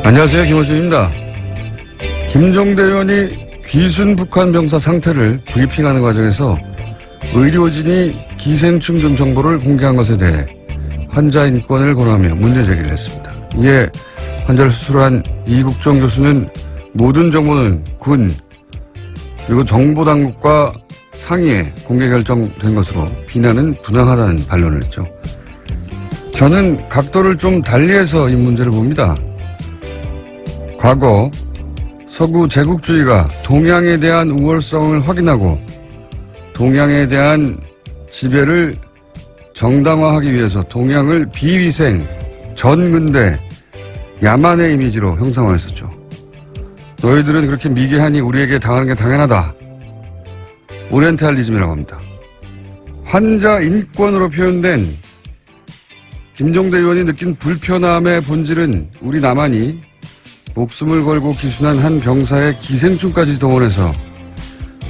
안녕하세요. 김호준입니다. 김종대 의원이 귀순 북한 병사 상태를 브리핑하는 과정에서 의료진이 기생충 등 정보를 공개한 것에 대해 환자 인권을 고려하며 문제 제기를 했습니다. 이에 환자를 수술한 이국종 교수는 모든 정보는 군 그리고 정보당국과 상의에 공개 결정된 것으로 비난은 부당하다는 반론을 했죠. 저는 각도를 좀 달리해서 이 문제를 봅니다. 과거 서구 제국주의가 동양에 대한 우월성을 확인하고 동양에 대한 지배를 정당화하기 위해서 동양을 비위생, 전근대, 야만의 이미지로 형상화했었죠. 너희들은 그렇게 미개하니 우리에게 당하는 게 당연하다. 오리엔탈리즘이라고 합니다. 환자 인권으로 표현된 김종대 의원이 느낀 불편함의 본질은 우리 남한이 목숨을 걸고 기순한 한 병사의 기생충까지 동원해서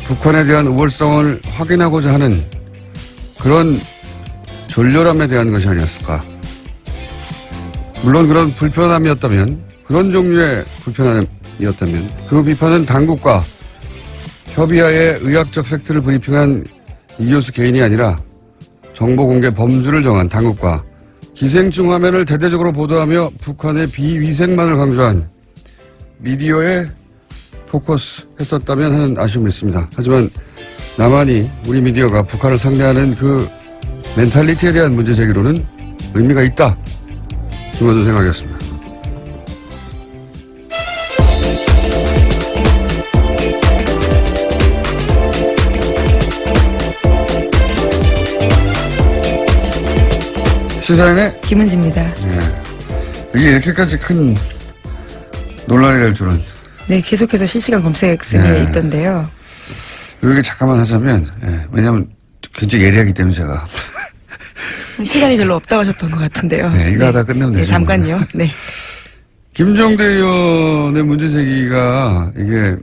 북한에 대한 우월성을 확인하고자 하는 그런 졸렬함에 대한 것이 아니었을까. 물론 그런 불편함이었다면, 그런 종류의 불편함이었다면 그 비판은 당국과 협의하에 의학적 팩트를 브리핑한 이 교수 개인이 아니라 정보 공개 범주를 정한 당국과 기생충 화면을 대대적으로 보도하며 북한의 비위생만을 강조한 미디어에 포커스 했었다면 하는 아쉬움이 있습니다. 하지만 남한이 우리 미디어가 북한을 상대하는 그 멘탈리티에 대한 문제 제기로는 의미가 있다. 김어준 생각이었습니다. 시사인의 김은지입니다. 네. 이게 이렇게까지 큰 논란이 될 줄은. 네, 계속해서 실시간 검색 순위에 있던데요. 여기 잠깐만 하자면, 왜냐면 굉장히 예리하기 때문에 제가. 시간이 별로 없다고 하셨던 것 같은데요. 네, 이거 하다 끝내면 되죠. 네, 잠깐요. 네. 김종대 의원의 문제 제기가 이게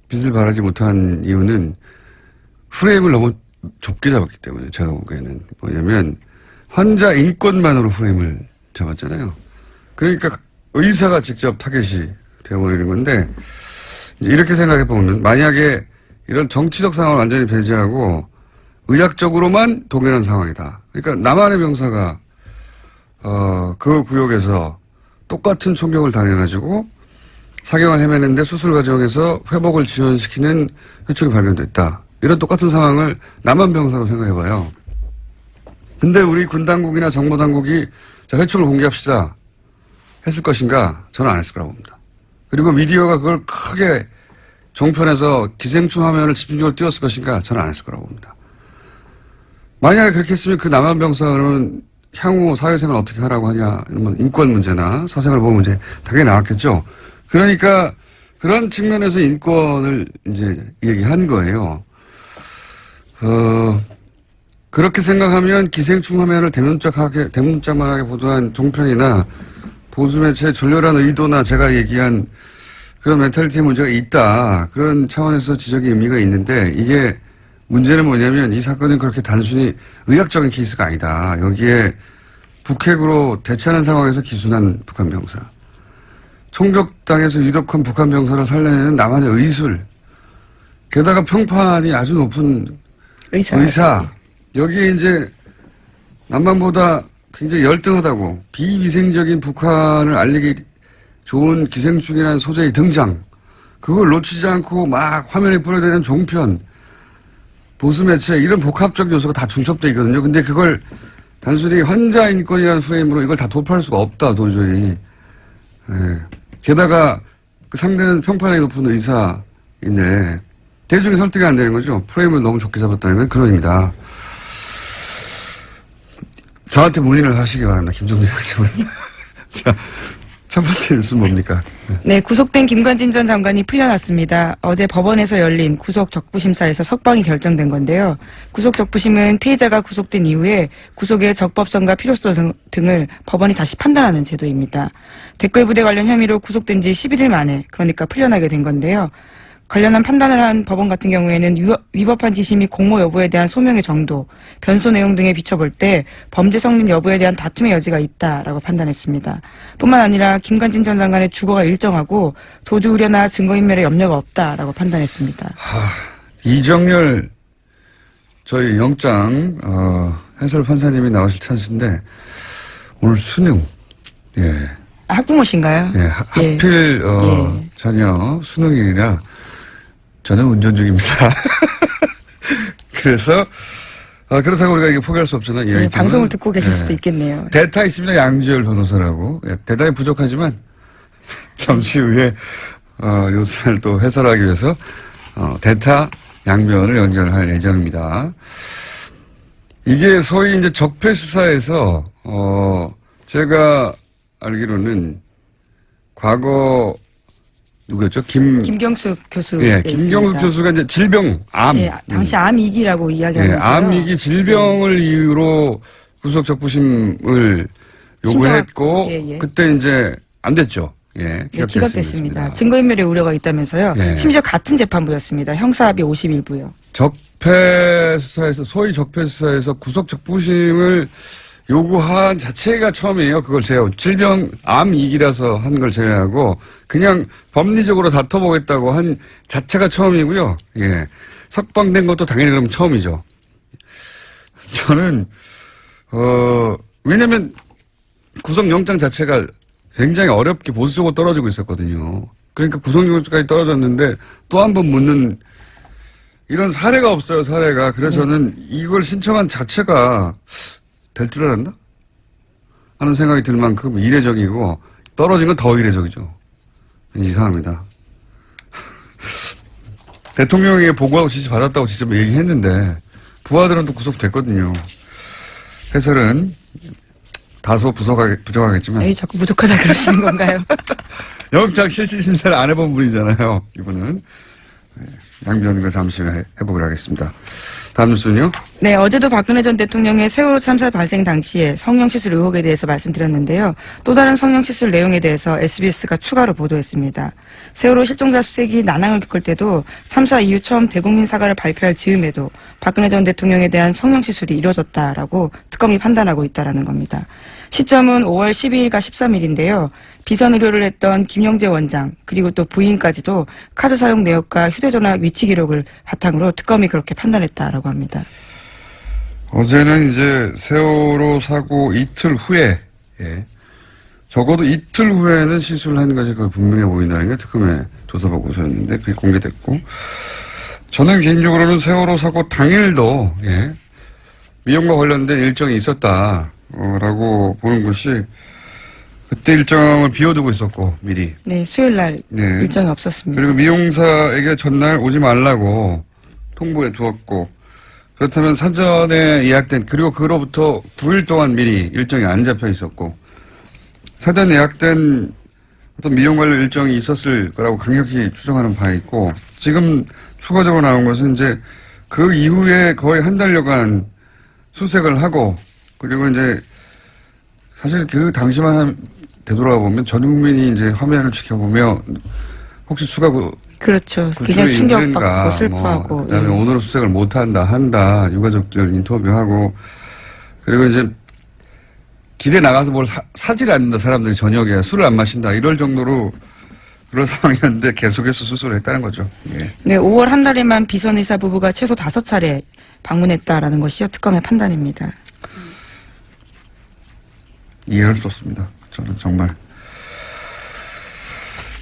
빛을 발하지 못한 이유는 프레임을 너무 좁게 잡았기 때문에 제가 보기에는 뭐냐면 환자 인권만으로 프레임을 잡았잖아요. 그러니까 의사가 직접 타겟이 되어버리는 건데 이제 이렇게 생각해보면 만약에 이런 정치적 상황을 완전히 배제하고 의학적으로만 동일한 상황이다. 그러니까 남한의 병사가 그 구역에서 똑같은 총격을 당해가지고 사경을 헤매는데 수술 과정에서 회복을 지연시키는 혈충이 발견됐다. 이런 똑같은 상황을 남한 병사로 생각해봐요. 근데 우리 군 당국이나 정보 당국이 자, 혈충을 공개합시다 했을 것인가? 저는 안 했을 거라고 봅니다. 그리고 미디어가 그걸 크게 종편에서 기생충 화면을 집중적으로 띄웠을 것인가? 저는 안 했을 거라고 봅니다. 만약에 그렇게 했으면 그 남한 병사는 향후 사회생활 어떻게 하라고 하냐, 이런 인권 문제나 사생활 보호 문제 당연히 나왔겠죠. 그러니까 그런 측면에서 인권을 이제 얘기한 거예요. 그렇게 생각하면 기생충 화면을 대문짝만하게 보도한 종편이나 보수매체의 졸렬한 의도나 제가 얘기한 그런 멘탈리티 문제가 있다. 그런 차원에서 지적의 의미가 있는데 이게 문제는 뭐냐면 이 사건은 그렇게 단순히 의학적인 케이스가 아니다. 여기에 북핵으로 대치하는 상황에서 기순한 북한 병사. 총격당해서 유독한 북한 병사를 살려내는 남한의 의술. 게다가 평판이 아주 높은 의사. 여기에 이제 남한보다 굉장히 열등하다고 비위생적인 북한을 알리기 좋은 기생충이라는 소재의 등장. 그걸 놓치지 않고 막 화면에 뿌려대는 종편. 보수매체 이런 복합적 요소가 다 중첩되어 있거든요. 근데 그걸 단순히 환자 인권이라는 프레임으로 이걸 다 돌파할 수가 없다 도저히. 게다가 그 상대는 평판이 높은 의사인데 대중이 설득이 안 되는 거죠. 프레임을 너무 좁게 잡았다는 건 그런 의미다. 저한테 문의를 하시기 바랍니다. 김종대 의원님. 자, 첫 번째 뉴스는 뭡니까? 네, 구속된 김관진 전 장관이 풀려났습니다. 어제 법원에서 열린 구속 적부심사에서 석방이 결정된 건데요. 구속 적부심은 피해자가 구속된 이후에 구속의 적법성과 필요성 등을 법원이 다시 판단하는 제도입니다. 댓글 부대 관련 혐의로 구속된 지 11일 만에 그러니까 풀려나게 된 건데요. 관련한 판단을 한 법원 같은 경우에는 위법한 지시 및 공모 여부에 대한 소명의 정도, 변소 내용 등에 비춰볼 때 범죄 성립 여부에 대한 다툼의 여지가 있다라고 판단했습니다. 뿐만 아니라 김관진 전 장관의 주거가 일정하고 도주 우려나 증거인멸에 염려가 없다라고 판단했습니다. 이정열 저희 영장 해설 판사님이 나오실 찬스인데 오늘 수능 예. 학부모신가요? 예, 하필 자녀 수능일이라 저는 운전 중입니다. 그래서 그렇다고 우리가 이게 포기할 수 없잖아요. 이 아이템은. 방송을 듣고 계실 수도 있겠네요. 대타 있습니다. 양지열 변호사라고. 예, 대단히 부족하지만 잠시 후에 요 사안을 또 해설하기 위해서 대타 양변을 연결할 예정입니다. 이게 소위 이제 적폐 수사에서 제가 알기로는 과거 누구였죠? 김경숙 교수. 예, 김경숙 교수가 이제 질병, 암. 예, 당시 암위기라고 이야기하면서. 예, 암위기 질병을 이유로 구속 적부심을 요구했고, 그때 이제 안 됐죠. 예, 기각됐습니다. 증거인멸의 우려가 있다면서요. 예. 심지어 같은 재판부였습니다. 형사합의 51부요. 적폐 수사에서, 소위 적폐 수사에서 구속 적부심을 요구한 자체가 처음이에요. 그걸 질병, 암이기라서 한 걸 제외하고, 그냥 법리적으로 다퉈보겠다고 한 자체가 처음이고요. 예. 석방된 것도 당연히 그럼 처음이죠. 저는, 왜냐면 구속영장 자체가 굉장히 어렵게 보수적으로 떨어지고 있었거든요. 그러니까 구속영장까지 떨어졌는데 또 한 번 묻는 이런 사례가 없어요, 사례가. 그래서 저는 이걸 신청한 자체가 될 줄 알았나? 하는 생각이 들 만큼 이례적이고 떨어진 건 더 이례적이죠. 이상합니다. 대통령에게 보고하고 지시 받았다고 직접 얘기했는데 부하들은 또 구속됐거든요. 해설은 다소 부족하겠지만. 에이, 자꾸 부족하다 그러시는 건가요? 영장 실질심사를 안 해본 분이잖아요. 이분은. 양변과 잠시 후에 해보기로 하겠습니다. 다음 뉴스는요? 네, 어제도 박근혜 전 대통령의 세월호 참사 발생 당시에 성형시술 의혹에 대해서 말씀드렸는데요. 또 다른 성형시술 내용에 대해서 SBS가 추가로 보도했습니다. 세월호 실종자 수색이 난항을 겪을 때도 참사 이후 처음 대국민 사과를 발표할 즈음에도 박근혜 전 대통령에 대한 성형시술이 이뤄졌다라고 특검이 판단하고 있다라는 겁니다. 시점은 5월 12일과 13일인데요. 비선 의료를 했던 김영재 원장 그리고 또 부인까지도 카드 사용 내역과 휴대전화 위치 기록을 바탕으로 특검이 그렇게 판단했다라고 합니다. 어제는 이제 세월호 사고 이틀 후에 적어도 이틀 후에는 시술을 하는 것이 거의 분명해 보인다는 게 특검의 조사 보고서였는데 그게 공개됐고 저는 개인적으로는 세월호 사고 당일도 미용과 관련된 일정이 있었다라고 보는 것이 그때 일정을 비워두고 있었고 미리. 네, 수요일 날 일정이 없었습니다. 그리고 미용사에게 전날 오지 말라고 통보해 두었고 그렇다면 사전에 예약된 그리고 그로부터 9일 동안 미리 일정이 안 잡혀 있었고 사전 예약된 어떤 미용 관련 일정이 있었을 거라고 강력히 추정하는 바가 있고 지금 추가적으로 나온 것은 이제 그 이후에 거의 한 달여간 수색을 하고 그리고 이제 사실 그 당시만 되돌아가 보면 전 국민이 이제 화면을 지켜보며 혹시 추가 그렇죠. 굉장히 충격받고 슬퍼하고. 그다음에 오늘은 수색을 한다. 유가족들 인터뷰하고 그리고 이제 길에 나가서 뭘 사질 않는다. 사람들이 저녁에 술을 안 마신다. 이럴 정도로 그런 상황이었는데 계속해서 수술을 했다는 거죠. 예. 네, 5월 한 달에만 비선의사 부부가 최소 5차례 방문했다라는 것이요. 특검의 판단입니다. 이해할 수 없습니다. 저는 정말.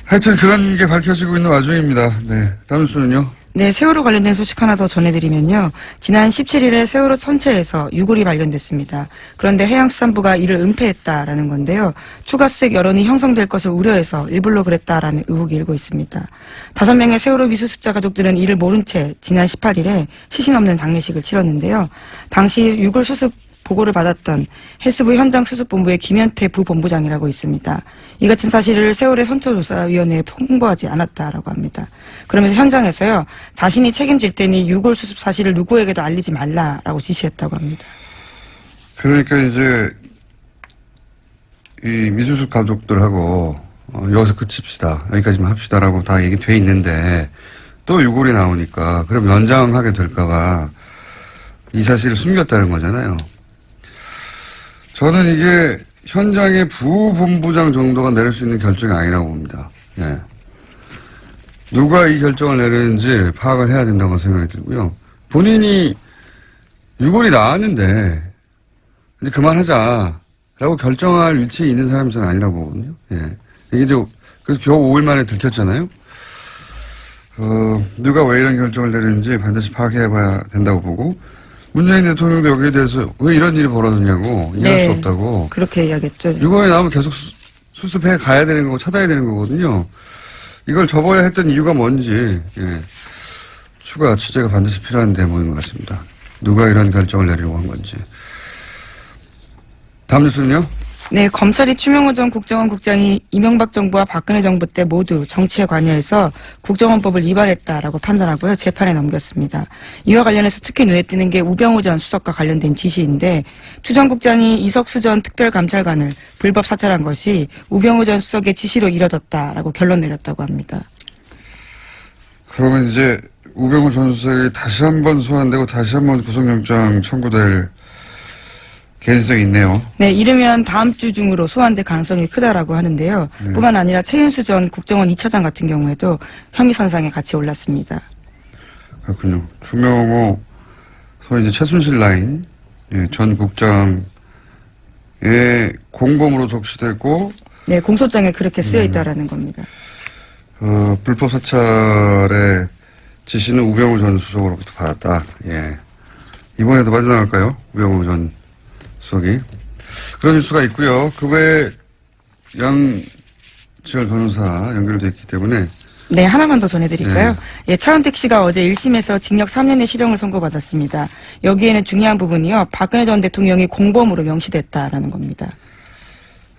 하여튼 그런 게 밝혀지고 있는 와중입니다. 네. 다음 뉴스는요? 네, 세월호 관련된 소식 하나 더 전해드리면요. 지난 17일에 세월호 선체에서 유골이 발견됐습니다. 그런데 해양수산부가 이를 은폐했다라는 건데요. 추가 수색 여론이 형성될 것을 우려해서 일부러 그랬다라는 의혹이 일고 있습니다. 5명의 세월호 미수습자 가족들은 이를 모른 채 지난 18일에 시신 없는 장례식을 치렀는데요. 당시 유골 수습 보고를 받았던 해수부 현장수습본부의 김현태 부본부장이라고 있습니다. 이 같은 사실을 세월의 선처조사위원회에 통보하지 않았다라고 합니다. 그러면서 현장에서요. 자신이 책임질 테니 유골 수습 사실을 누구에게도 알리지 말라라고 지시했다고 합니다. 그러니까 이제 이 미수습 가족들하고 여기서 그칩시다. 여기까지만 합시다라고 다 얘기돼 있는데 또 유골이 나오니까 그럼 연장하게 될까봐 이 사실을 숨겼다는 거잖아요. 저는 이게 현장의 부본부장 정도가 내릴 수 있는 결정이 아니라고 봅니다. 예. 누가 이 결정을 내리는지 파악을 해야 된다고 생각이 들고요. 본인이 유골이 나왔는데 이제 그만하자라고 결정할 위치에 있는 사람이 저는 아니라고 보거든요. 예. 이게 이제 그래서 겨우 5일 만에 들켰잖아요. 누가 왜 이런 결정을 내리는지 반드시 파악해봐야 된다고 보고 문재인 대통령도 여기에 대해서 왜 이런 일이 벌어졌냐고 이해할 수 없다고. 그렇게 이야기했죠. 유골이 나오면 계속 수습해 가야 되는 거고 찾아야 되는 거거든요. 이걸 접어야 했던 이유가 뭔지 추가 취재가 반드시 필요한 대목인 것 같습니다. 누가 이런 결정을 내리려고 한 건지. 다음 뉴스는요? 네, 검찰이 추명호 전 국정원 국장이 이명박 정부와 박근혜 정부 때 모두 정치에 관여해서 국정원법을 위반했다라고 판단하고요. 재판에 넘겼습니다. 이와 관련해서 특히 눈에 띄는 게 우병우 전 수석과 관련된 지시인데 추 전 국장이 이석수 전 특별감찰관을 불법 사찰한 것이 우병우 전 수석의 지시로 이뤄졌다라고 결론 내렸다고 합니다. 그러면 이제 우병우 전 수석이 다시 한번 소환되고 다시 한번 구속영장 청구될 개연성이 있네요. 네, 이르면 다음 주 중으로 소환될 가능성이 크다라고 하는데요. 네. 뿐만 아니라 최윤수 전 국정원 2차장 같은 경우에도 혐의 선상에 같이 올랐습니다. 그렇군요. 추명호, 소위 이제 최순실 라인, 전 국장의 공범으로 적시되고, 네, 공소장에 그렇게 쓰여 있다라는 겁니다. 불법 사찰의 지시는 우병우 전 수석으로부터 받았다. 예. 이번에도 빠져나갈까요? 우병우 전 수석이. 그런 뉴스가 있고요. 그 외에 양지열 변호사 연결되어 있기 때문에. 네, 하나만 더 전해드릴까요? 예, 차은택 씨가 어제 1심에서 징역 3년의 실형을 선고받았습니다. 여기에는 중요한 부분이요. 박근혜 전 대통령이 공범으로 명시됐다라는 겁니다.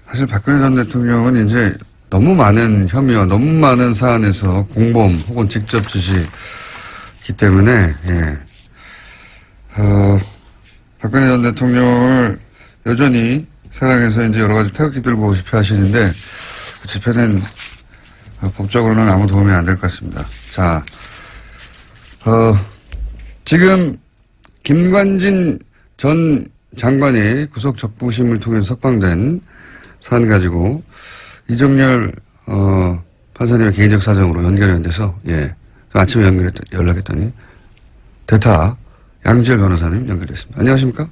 사실 박근혜 전 대통령은 이제 너무 많은 혐의와 너무 많은 사안에서 공범 혹은 직접 지시기 때문에, 박근혜 전 대통령을 여전히 사랑해서 이제 여러 가지 태극기 들고 집회 하시는데 그 집회는 법적으로는 아무 도움이 안 될 것 같습니다. 자, 지금 김관진 전 장관이 구속 적부심을 통해서 석방된 사안 가지고 이정열 판사님의 개인적 사정으로 연결이 안 돼서 아침에 연락했더니 대타 양지열 변호사님 연결됐습니다. 안녕하십니까?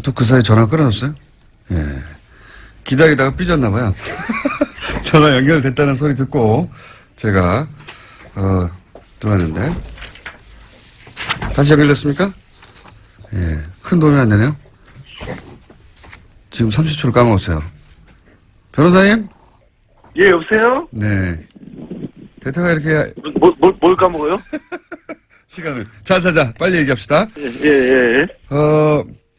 또 그 사이 전화 끊어졌어요? 예. 기다리다가 삐졌나 봐요. 전화 연결됐다는 소리 듣고 제가 들어왔는데 다시 연결됐습니까? 예. 큰 도움이 안 되네요. 지금 30초를 까먹었어요. 변호사님? 예, 여보세요? 네. 대타가 이렇게 뭘 까먹어요? 시간을. 자, 빨리 얘기합시다. 예.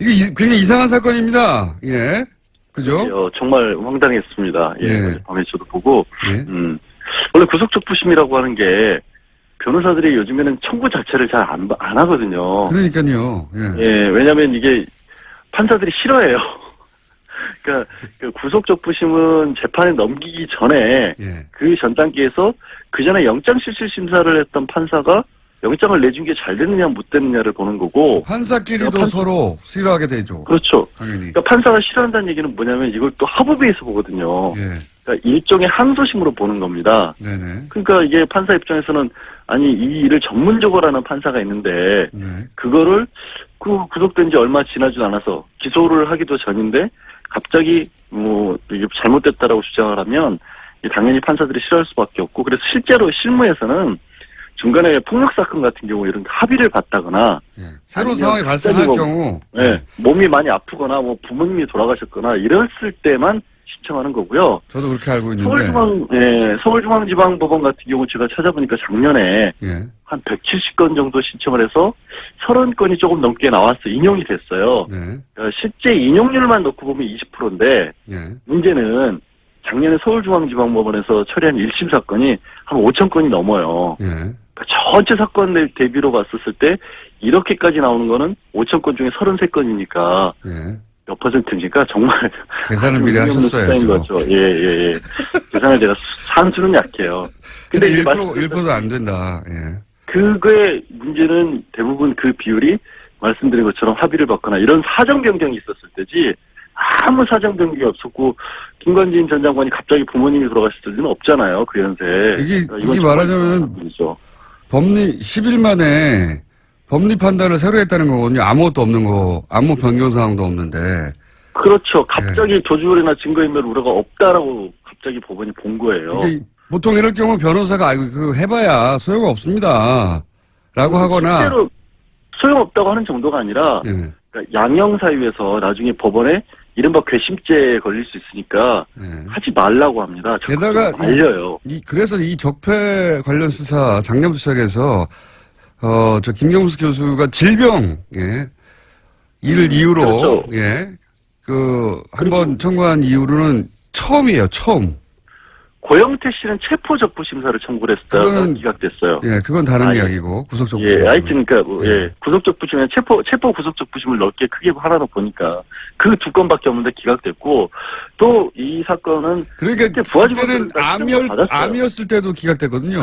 이게 굉장히 이상한 사건입니다. 예. 그죠? 정말 황당했습니다. 예. 밤에 저도 보고. 예. 원래 구속적부심이라고 하는 게 변호사들이 요즘에는 청구 자체를 잘 안 하거든요. 그러니까요. 예. 예, 왜냐면 이게 판사들이 싫어해요. 그러니까 그 구속적부심은 재판에 넘기기 전에 그 전 단계에서 그 전에 영장실질심사를 했던 판사가 영장을 내준 게 잘 됐느냐 못 됐느냐를 보는 거고 판사끼리도 서로 싫어하게 되죠. 그렇죠. 당연히. 그러니까 판사가 싫어한다는 얘기는 뭐냐면 이걸 또 합의에서 보거든요. 예. 그러니까 일종의 항소심으로 보는 겁니다. 네네. 그러니까 이게 판사 입장에서는 아니 이 일을 전문적으로 하는 판사가 있는데 그거를 구속된 지 얼마 지나지 않아서 기소를 하기도 전인데 갑자기 이게 잘못됐다라고 주장을 하면 당연히 판사들이 싫어할 수밖에 없고 그래서 실제로 실무에서는 중간에 폭력 사건 같은 경우 이런 합의를 받다거나 새로운 상황이 발생할 경우 몸이 많이 아프거나 부모님이 돌아가셨거나 이랬을 때만 신청하는 거고요. 저도 그렇게 알고 있는데 서울중앙지방법원 같은 경우 제가 찾아보니까 작년에 한 170건 정도 신청을 해서 30건이 조금 넘게 나와서 인용이 됐어요. 그러니까 실제 인용률만 놓고 보면 20%인데 문제는 작년에 서울중앙지방법원에서 처리한 1심 사건이 한 5천 건이 넘어요. 전체 사건 대비로 봤었을 때 이렇게까지 나오는 거는 5천 건 중에 33건이니까 몇 퍼센트입니까? 정말. 계산을 아주 미리 의미 없는 숫자인 하셨어야죠. 거죠. 예. 계산을 제가 산수는 약해요. 근데 이제 1%도 안 된다. 예. 그거의 문제는 대부분 그 비율이 말씀드린 것처럼 합의를 받거나 이런 사정 변경이 있었을 때지 아무 사정 변경이 없었고 김관진 전 장관이 갑자기 부모님이 돌아가셨을 리는 없잖아요. 그 연세에. 이게 이건 말하자면 문제죠. 법리 10일 만에 법리 판단을 새로 했다는 거거든요. 아무것도 없는 거, 아무 변경 사항도 없는데. 그렇죠. 갑자기 조주율이나 증거인멸 우려가 없다라고 갑자기 법원이 본 거예요. 이게 보통 이럴 경우 변호사가 아이고 그거 해봐야 소용 없습니다. 라고 하거나. 실제로 소용없다고 하는 정도가 아니라 예. 그러니까 양형사유에서 나중에 법원에 이른바 궤심죄에 걸릴 수 있으니까 예. 하지 말라고 합니다. 게다가 알려요. 그래서 이 적폐 관련 수사 작년부터 시작해서 저 김경수 교수가 질병 이를 이유로 그렇죠. 한번 청구한 이후로는 처음이에요. 처음. 고영태 씨는 체포 적부 심사를 청구를 했다가 그거는- 기각됐어요. 예, 그건 다른 아, 예. 이야기고 구속 적부. 예, 하여튼 그러니까 예. 구속 적부심에 체포 구속 적부심을 넓게 크게 하나로 보니까 그 두 건밖에 없는데 기각됐고 또 이 사건은 그러니까 그때 부하직원들은 그때는 다 시정을 받았어요. 암이었을 때도 기각됐거든요.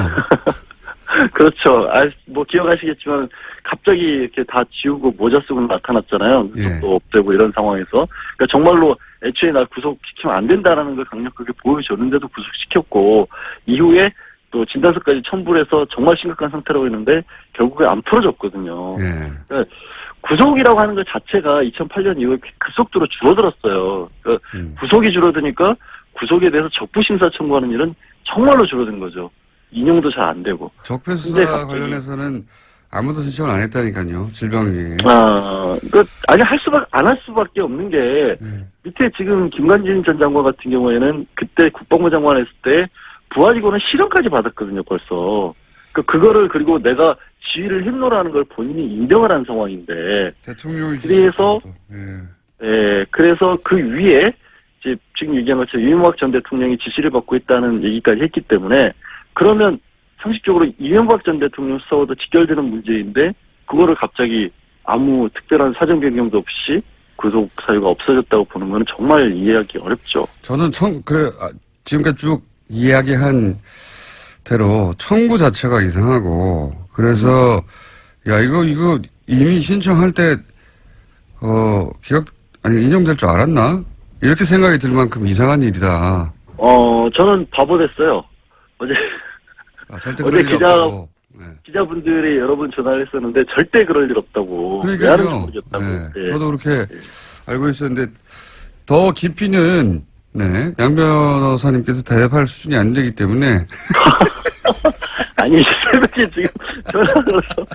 그렇죠. 뭐 기억하시겠지만 갑자기 이렇게 다 지우고 모자 쓰고 나타났잖아요. 예. 구속도 없애고 이런 상황에서. 그러니까 정말로 애초에 나 구속시키면 안 된다라는 걸 강력하게 보여줬는데도 구속시켰고 이후에 또 진단서까지 첨부를 해서 정말 심각한 상태라고 했는데 결국에 안 풀어졌거든요. 예. 그러니까 구속이라고 하는 것 자체가 2008년 이후에 급속도로 줄어들었어요. 그러니까 구속이 줄어드니까 구속에 대해서 적부심사 청구하는 일은 정말로 줄어든 거죠. 인용도 잘 안 되고. 적폐 근데 수사 갑자기- 관련해서는 아무도 신청을 안 했다니까요. 질병이. 안 할 수밖에 없는 게, 예. 밑에 지금 김관진 전 장관 같은 경우에는 그때 국방부 장관 했을 때 부하직원은 실형까지 받았거든요, 벌써. 그거를 그리고 내가 지휘를 했노라는 걸 본인이 인정을 한 상황인데, 대통령이 그래서- 예. 그래서 그 위에, 이제 지금 얘기한 것처럼 이명박 전 대통령이 지시를 받고 있다는 얘기까지 했기 때문에, 그러면 상식적으로 이명박 전 대통령 수사와도 직결되는 문제인데 그거를 갑자기 아무 특별한 사정 변경도 없이 구속 사유가 없어졌다고 보는 건 정말 이해하기 어렵죠. 저는 지금까지 쭉 이야기한 대로 청구 자체가 이상하고 그래서 이거 이미 신청할 때 인용될 줄 알았나? 이렇게 생각이 들 만큼 이상한 일이다. 저는 바보 됐어요. 절대 어제 그럴 일 없다고. 네. 기자분들이 여러 번 전화를 했었는데 절대 그럴 일 없다고. 왜 하는지 그러니까요. 모르겠다고. 네. 네. 저도 그렇게 알고 있었는데 더 깊이는 양 변호사님께서 대답할 수준이 안 되기 때문에 아니 새벽에 지금 전화를 해서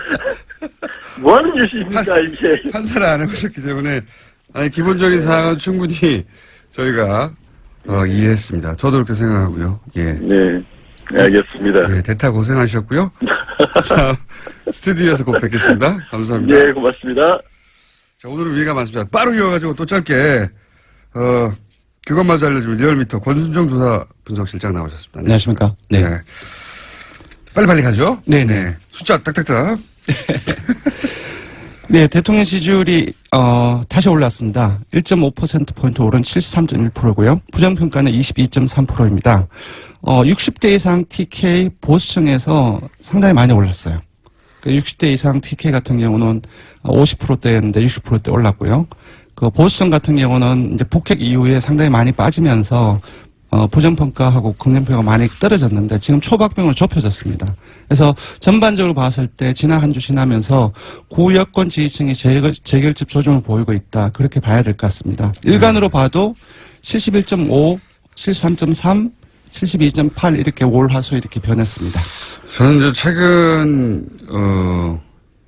뭐 하는 짓입니까 이게. 판사를 안 해보셨기 때문에 기본적인 사항은 충분히 저희가 이해했습니다. 저도 그렇게 생각하고요. 예. 네, 알겠습니다. 예, 대타 고생하셨고요. 자, 스튜디오에서 곧 뵙겠습니다. 감사합니다. 네, 고맙습니다. 자, 오늘은 위가 많습니다. 빠르 이어가지고 또 짧게, 그것마저 알려주면 리얼미터 권순정 조사 분석실장 나오셨습니다. 네. 안녕하십니까. 네. 네. 빨리빨리 가죠? 네네. 숫자 딱딱딱. 네, 대통령 지지율이, 다시 올랐습니다. 1.5%포인트 오른 73.1%고요. 부정평가는 22.3%입니다. 60대 이상 TK 보수층에서 상당히 많이 올랐어요. 60대 이상 TK 같은 경우는 50%대였는데 60%대 올랐고요. 그 보수층 같은 경우는 이제 북핵 이후에 상당히 많이 빠지면서 부정평가하고 긍정평가가 많이 떨어졌는데 지금 초박빙으로 좁혀졌습니다. 그래서 전반적으로 봤을 때 지난 한 주 지나면서 구여권 지지층이 재결집 조짐을 보이고 있다. 그렇게 봐야 될 것 같습니다. 일간으로 봐도 71.5, 73.3, 72.8 이렇게 월화수 이렇게 변했습니다. 저는 이제 최근,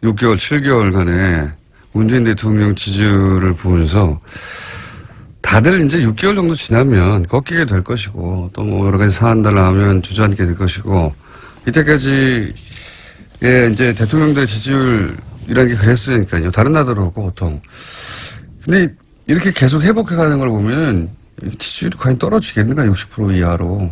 6개월, 7개월간의 문재인 대통령 지지율을 보면서 다들 이제 6개월 정도 지나면 꺾이게 될 것이고 또 뭐 여러 가지 사안들 나오면 주저앉게 될 것이고 이때까지 이제 대통령들의 지지율이라는 게 그랬으니까요. 다른 나라도 그렇고 보통. 근데 이렇게 계속 회복해가는 걸 보면은 지지율이 과연 떨어지겠는가 60% 이하로.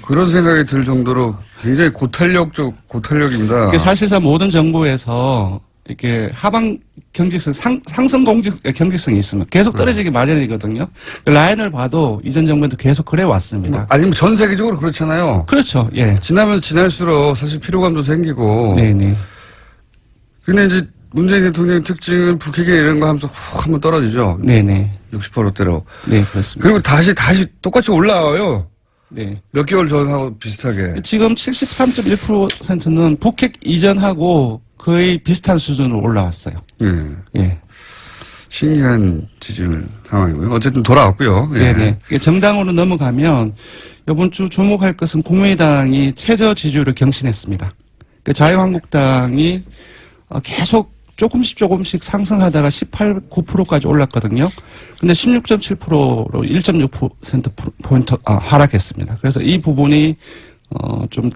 그런 생각이 들 정도로 굉장히 고탄력입니다. 사실상 모든 정부에서 이렇게 하방 경직성, 상승 경직성이 있으면 계속 떨어지기 마련이거든요. 그 라인을 봐도 이전 정부에도 계속 그래 왔습니다. 아니면 전 세계적으로 그렇잖아요. 그렇죠. 예. 지나면 지날수록 사실 피로감도 생기고. 네네. 근데 이제 문재인 대통령의 특징은 북핵이 이런 거 하면서 훅 한번 떨어지죠. 네네. 60%대로. 네, 그렇습니다. 그리고 다시 똑같이 올라와요. 네. 몇 개월 전하고 비슷하게. 지금 73.1%는 북핵 이전하고 거의 비슷한 수준으로 올라왔어요. 예. 예. 신기한 지지율 상황이고요. 어쨌든 돌아왔고요. 예. 네네. 정당으로 넘어가면 이번 주 주목할 것은 국민의당이 최저 지지율을 경신했습니다. 자유한국당이 계속 조금씩 상승하다가 18, 9%까지 올랐거든요. 근데 16.7%로 1.6%포인트 하락했습니다. 그래서 이 부분이 좀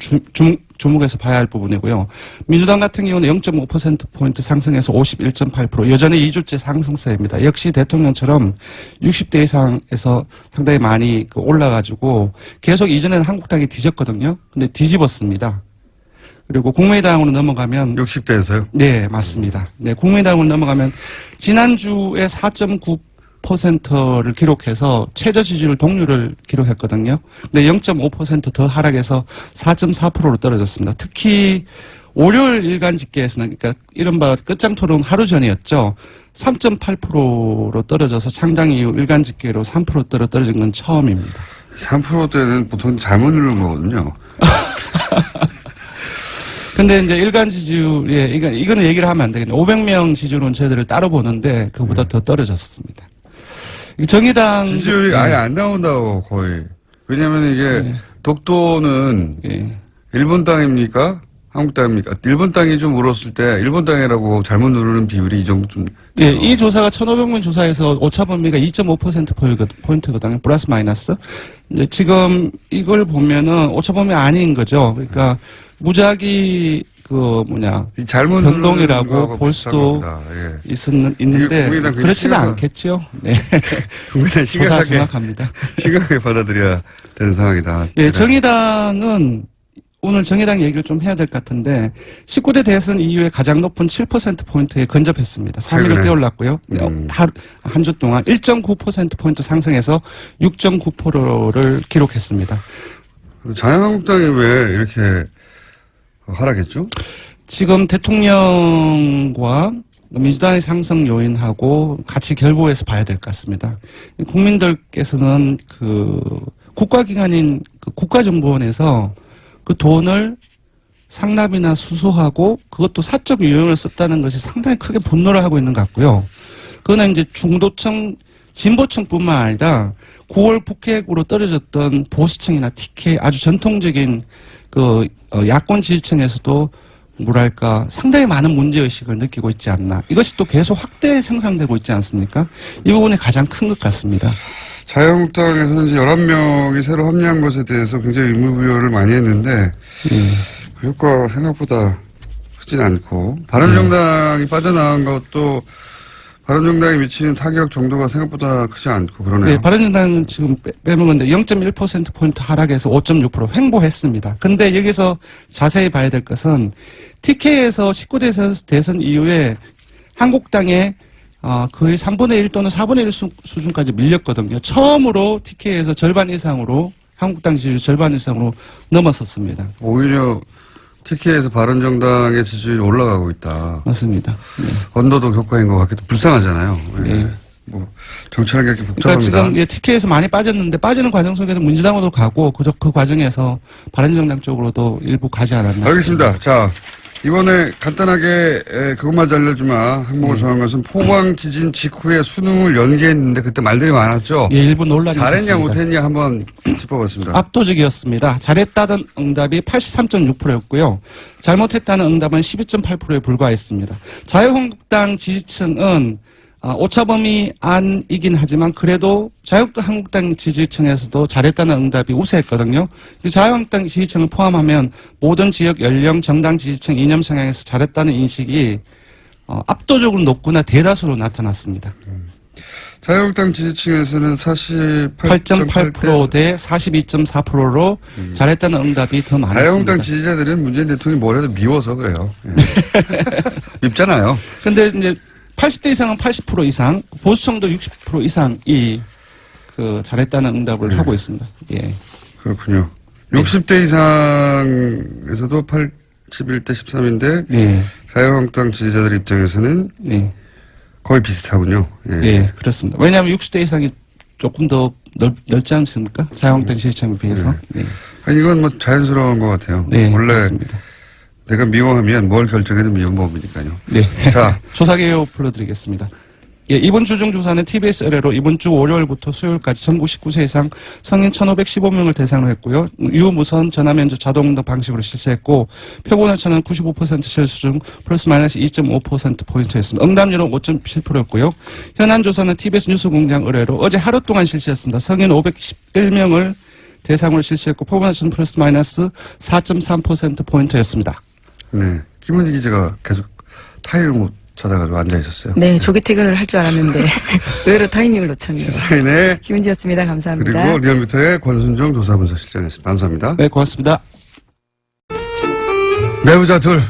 주목해서 봐야 할 부분이고요. 민주당 같은 경우는 0.5%포인트 상승해서 51.8%, 여전히 2주째 상승세입니다. 역시 대통령처럼 60대 이상에서 상당히 많이 올라가지고 계속 이전에는 한국당이 뒤졌거든요. 근데 뒤집었습니다. 그리고 국민의당으로 넘어가면 60대에서요? 네, 맞습니다. 네, 국민의당으로 넘어가면 지난주에 4.9%를 기록해서 최저 지지율 동률을 기록했거든요. 근데 0.5% 더 하락해서 4.4%로 떨어졌습니다. 특히 월요일 일간 집계에서는, 그러니까 이른바 끝장 토론 하루 전이었죠. 3.8%로 떨어져서 창당 이후 일간 집계로 3%대로 떨어진 건 처음입니다. 3%대는 보통 잘못 누른 거거든요. 근데 이제 일간 지지율에, 이거는 얘기를 하면 안 되겠네. 500명 지지율은 저희들을 따로 보는데 그보다 더 떨어졌습니다. 정의당. 지지율이 아예 안 나온다고 거의. 왜냐면 이게 독도는 일본 땅입니까? 한국 땅입니까? 일본 땅이 좀 울었을 때 일본 땅이라고 잘못 누르는 비율이 이 정도 좀. 예, 이 조사가 1,500명 조사에서 오차 범위가 2.5%포인트거든요. 플러스 마이너스. 이제 지금 이걸 보면은 오차 범위 아닌 거죠. 그러니까 무작위 잘못 변동이라고 볼 수도 예. 있는데 그렇지는 않겠죠. 네. 국민의당 조사 정확합니다. 심각하게 받아들여야 되는 상황이다. 예, 정의당은 오늘 정의당 얘기를 좀 해야 될 것 같은데 19대 대선 이후에 가장 높은 7%포인트에 근접했습니다. 3위로 뛰어올랐고요. 한 주 동안 1.9%포인트 상승해서 6.9%를 기록했습니다. 자유한국당이 왜 이렇게 하락했죠? 지금 대통령과 민주당의 상승 요인하고 같이 결부해서 봐야 될 것 같습니다. 국민들께서는 국가기관인 국가정보원에서 그 돈을 상납이나 수수하고 그것도 사적 유용을 썼다는 것이 상당히 크게 분노를 하고 있는 것 같고요. 그거는 이제 중도층, 진보층뿐만 아니라 9월 북핵으로 떨어졌던 보수층이나 TK 아주 전통적인 야권 지지층에서도 상당히 많은 문제의식을 느끼고 있지 않나. 이것이 또 계속 확대 생산되고 있지 않습니까? 이 부분이 가장 큰 것 같습니다. 자유한국당에서는 이제 11명이 새로 합류한 것에 대해서 굉장히 의무부여를 많이 했는데, 그 효과가 생각보다 크진 않고, 바른정당이 빠져나간 것도 바른정당이 미치는 타격 정도가 생각보다 크지 않고 그러네요. 네, 바른정당은 지금 빼먹었는데 0.1%포인트 하락해서 5.6% 횡보했습니다. 근데 여기서 자세히 봐야 될 것은 TK에서 19대 대선 이후에 한국당에 거의 3분의 1 또는 4분의 1 수준까지 밀렸거든요. 처음으로 TK에서 절반 이상으로 한국당 지지율 절반 이상으로 넘어섰습니다. 오히려 TK에서 바른정당의 지지율이 올라가고 있다. 맞습니다. 네. 언더독 효과인 것 같기도 불쌍하잖아요. 네. 정치라는 게 이렇게 복잡합니다. 그러니까 지금 TK에서 많이 빠졌는데 빠지는 과정 속에서 민주당으로도 가고 그 과정에서 바른정당 쪽으로도 일부 가지 않았나. 알겠습니다. 자, 이번에 간단하게 그것만 알려주마 항목을 정한 것은 포항 지진 직후에 수능을 연기했는데 그때 말들이 많았죠. 예, 일부 논란이 잘했냐 있었습니다. 못했냐 한번 짚어봤습니다. 압도적이었습니다. 잘했다는 응답이 83.6%였고요. 잘못했다는 응답은 12.8%에 불과했습니다. 자유한국당 지지층은 오차범위 안이긴 하지만 그래도 자유한국당 지지층에서도 잘했다는 응답이 우세했거든요. 자유한국당 지지층을 포함하면 모든 지역 연령 정당 지지층 이념 성향에서 잘했다는 인식이 압도적으로 높거나 대다수로 나타났습니다. 자유한국당 지지층에서는 48.8% 대 42.4%로 잘했다는 응답이 더 많았습니다. 자유한국당 지지자들은 문재인 대통령이 뭘 해도 미워서 그래요. 예. 밉잖아요. 근데 이제 80대 이상은 80% 이상, 보수층도 60% 이상이 그 잘했다는 응답을 하고 있습니다. 예. 그렇군요. 60대 이상에서도 81대 13인데 네. 자유한국당 지지자들 입장에서는 네. 거의 비슷하군요. 예. 예, 그렇습니다. 왜냐하면 60대 이상이 조금 더 넓지 않습니까? 자유한국당 지지층에 비해서. 네. 아니, 이건 뭐 자연스러운 것 같아요. 네, 원래 그렇습니다. 내가 미워하면 뭘 결정해도 미운 법이니까요. 네. 자, 조사 개요 불러드리겠습니다. 예, 이번 주 중조사는 TBS 의뢰로 이번 주 월요일부터 수요일까지 전국 19세 이상 성인 1,515명을 대상으로 했고요. 유무선 전화면접 자동응답 방식으로 실시했고 표본 오차는 95% 실수 중 플러스 마이너스 2.5%포인트였습니다. 응답률은 5.7%였고요. 현안 조사는 TBS 뉴스공장 의뢰로 어제 하루 동안 실시했습니다. 성인 511명을 대상으로 실시했고 표본 오차는 플러스 마이너스 4.3%포인트였습니다. 네. 김은지 기자가 계속 타이를 못 찾아가지고 앉아 있었어요. 네, 조기 퇴근을 할 줄 알았는데 의외로 타이밍을 놓쳤네요. 시사인의 김은지였습니다. 감사합니다. 그리고 리얼미터의 권순정 조사분석실장이었습니다. 감사합니다. 네, 고맙습니다. 배우자 둘.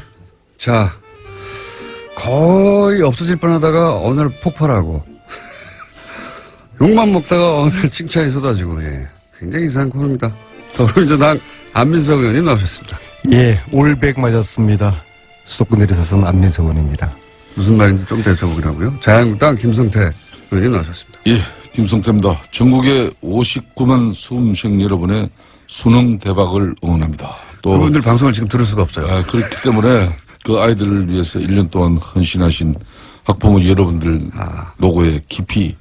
자, 거의 없어질 뻔하다가 어느 날 폭발하고 욕만 먹다가 어느 날 칭찬이 쏟아지고 예. 굉장히 이상한 코너입니다. 더불어민주당 안민석 의원님 나오셨습니다. 예, 올백 맞았습니다. 수도권 내리사선 안민석 의원입니다. 무슨 말인지 좀 여쭤보기라고요. 자유한국당 김성태 의원님 나오셨습니다. 예, 김성태입니다. 전국의 59만 수험생 여러분의 수능 대박을 응원합니다. 또 그분들 방송을 지금 들을 수가 없어요. 그렇기 때문에 그 아이들을 위해서 1년 동안 헌신하신 학부모 여러분들 노고에 깊이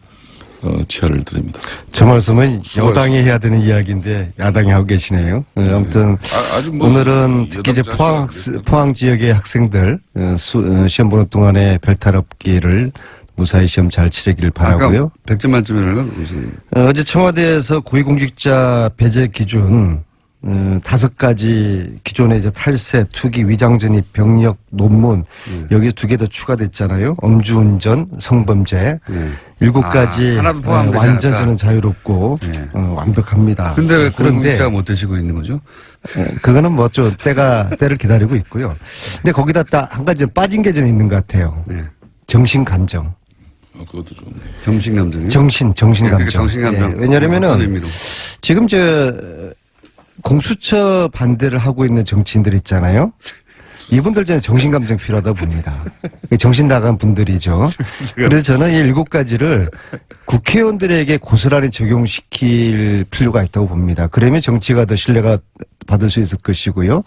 치아를 드립니다. 저 말씀은 수고하셨습니다. 여당이 해야 되는 이야기인데 야당이 하고 계시네요. 아무튼 아직 뭐 오늘은 특히 이제 포항 지역의 학생들 시험 보는 동안에 별탈 없기를 무사히 시험 잘 치르기를 바라고요. 100점 만점이라는 건 무슨 어제 청와대에서 고위공직자 배제 기준 5가지 기존의 이제 탈세, 투기, 위장전입, 병력, 논문 여기 2개 더 추가됐잖아요. 음주운전, 성범죄 7가지 하나도 포함되지 완전 않았다. 저는 자유롭고 완벽합니다. 근데 왜 그런데 고위공직자가 못 되시고 있는 거죠? 그거는 뭐 좀 때를 기다리고 있고요. 근데 거기다 딱 한 가지 빠진 게 좀 있는 것 같아요. 네. 정신 감정. 그것도 좀. 정신감정이요? 정신 네, 감정. 그게 정신감정. 어떤 왜냐하면은 의미로? 지금 공수처 반대를 하고 있는 정치인들 있잖아요. 이분들 저는 정신감정 필요하다 봅니다. 정신 나간 분들이죠. 그래서 저는 이 7가지를 국회의원들에게 고스란히 적용시킬 필요가 있다고 봅니다. 그러면 정치가 더 신뢰가 받을 수 있을 것이고요.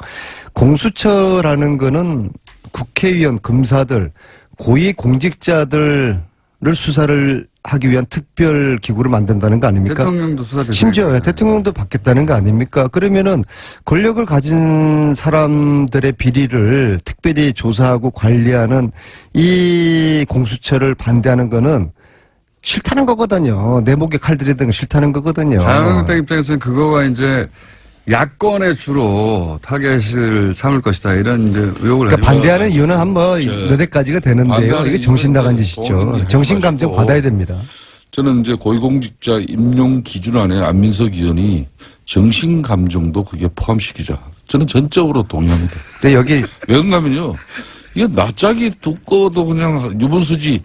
공수처라는 거는 국회의원, 검사들, 고위 공직자들을 수사를 하기 위한 특별 기구를 만든다는 거 아닙니까? 대통령도 수사 대상. 심지어 대통령도 받겠다는 거 아닙니까? 그러면은 권력을 가진 사람들의 비리를 특별히 조사하고 관리하는 이 공수처를 반대하는 거는 싫다는 거거든요. 내 목에 칼 들이대는 거 싫다는 거거든요. 자유한국당 입장에서는 그거가 이제 야권에 주로 타겟을 삼을 것이다. 이런 이제 의혹을 그러니까 가지고 반대하는 이유는 몇백 가지가 되는데요. 반대하는 이게 정신 나간 이유는 짓이죠. 동의하지 정신감정 마시고. 받아야 됩니다. 저는 이제 고위공직자 임용 기준 안에 안민석 의원이 정신감정도 그게 포함시키자. 저는 전적으로 동의합니다. 근데 여기 왜 그러냐면요. 이게 낯짝이 두꺼워도 그냥 유분수지.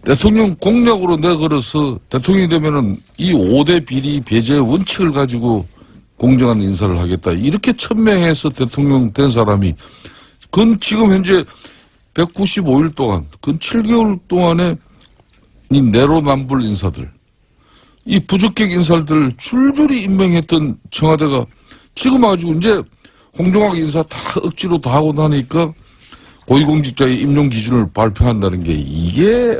대통령 공약으로 내걸어서 대통령이 되면은 이 5대 비리 배제 원칙을 가지고 공정한 인사를 하겠다. 이렇게 천명해서 대통령 된 사람이 그건 지금 현재 195일 동안, 그 7개월 동안에 이 내로남불 인사들, 이 부적격 인사들 줄줄이 임명했던 청와대가 지금 와가지고 이제 공정하게 인사 다 억지로 다 하고 나니까 고위공직자의 임용 기준을 발표한다는 게 이게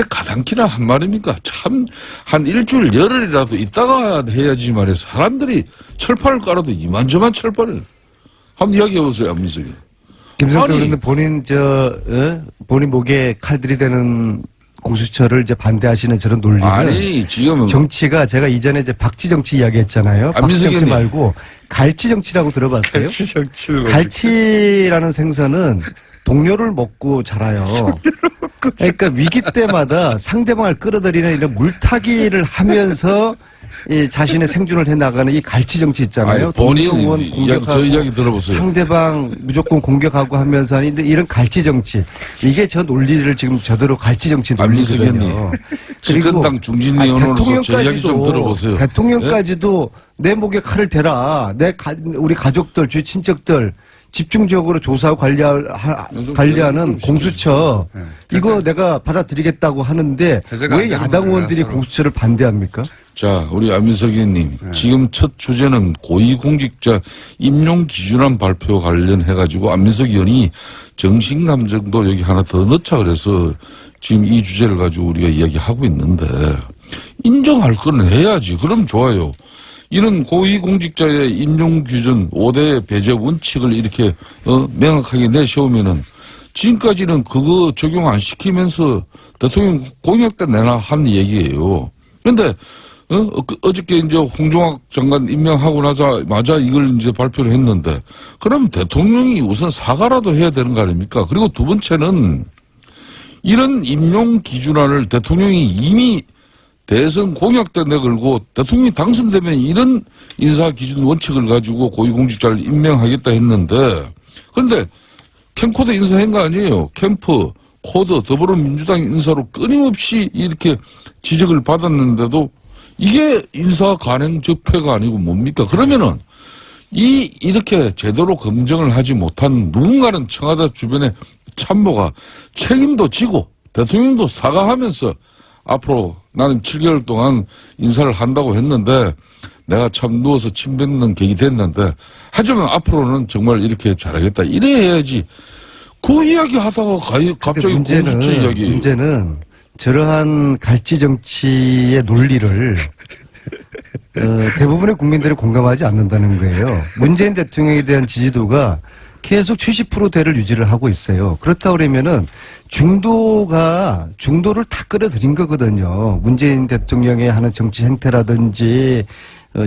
가당키나 한 말입니까? 참, 한 일주일 열흘이라도 있다가 해야지 말이야. 사람들이 철판을 깔아도 이만저만 철판을. 한번 이야기해보세요, 안민석이. 김성태 아니. 의원은 본인 목에 칼 들이대는 공수처를 이제 반대하시는 저런 논리는 아니, 지금 정치가 제가 이전에 이제 박쥐 정치 이야기했잖아요. 박쥐 민석이 정치 형님. 말고 갈치 정치라고 들어봤어요? 정치를 갈치라는 생선은 동료를 먹고 자라요. 그러니까 위기 때마다 상대방을 끌어들이는 이런 물타기를 하면서 이 자신의 생존을 해나가는 이 갈치 정치 있잖아요. 아니, 본인 동료 의원 이야기, 공격하고 저 이야기 들어보세요. 상대방 무조건 공격하고 하면서 하는 이런 갈치 정치. 이게 저 논리를 지금 저대로 갈치 정치 민석이 논리거든요. 형님. 집권당 중진 의원으로서 제 이야기 좀 들어보세요. 대통령까지도 내 목에 칼을 대라. 우리 가족들, 주위 친척들 집중적으로 조사하고 관리하는 공수처 이거 내가 받아들이겠다고 하는데 제재가 왜 안 되는 야당 거예요, 의원들이 서로. 공수처를 반대합니까? 자, 우리 안민석 의원님. 지금 첫 주제는 고위공직자 임용 기준안 발표 관련해가지고 안민석 의원이 정신감정도 여기 하나 더 넣자 그래서 지금 이 주제를 가지고 우리가 이야기하고 있는데 인정할 건 해야지. 그럼 좋아요. 이런 고위공직자의 임용 기준 5대 배제 원칙을 이렇게 명확하게 내세우면은 지금까지는 그거 적용 안 시키면서 대통령 공약 때 내나 한 얘기예요. 그런데 어저께 이제 홍종학 장관 임명하고 나자마자 이걸 이제 발표를 했는데 그럼 대통령이 우선 사과라도 해야 되는 거 아닙니까? 그리고 두 번째는 이런 임용 기준안을 대통령이 이미 대선 공약 때 내걸고 대통령이 당선되면 이런 인사기준 원칙을 가지고 고위공직자를 임명하겠다 했는데 그런데 캠코더 인사한 거 아니에요. 캠프, 코드, 더불어민주당 인사로 끊임없이 이렇게 지적을 받았는데도 이게 인사 관행 적폐가 아니고 뭡니까? 그러면은 이렇게 제대로 검증을 하지 못한 누군가는 청와대 주변의 참모가 책임도 지고 대통령도 사과하면서 앞으로 나는 7개월 동안 인사를 한다고 했는데 내가 참 누워서 침 뱉는 격이 됐는데 하지만 앞으로는 정말 이렇게 잘하겠다. 이래 해야지. 그 이야기 하다가 갑자기 공수처 이야기. 문제는 저러한 갈치 정치의 논리를 대부분의 국민들이 공감하지 않는다는 거예요. 문재인 대통령에 대한 지지도가 계속 70%대를 유지를 하고 있어요. 그렇다 그러면은 중도를 다 끌어들인 거거든요. 문재인 대통령의 하는 정치 행태라든지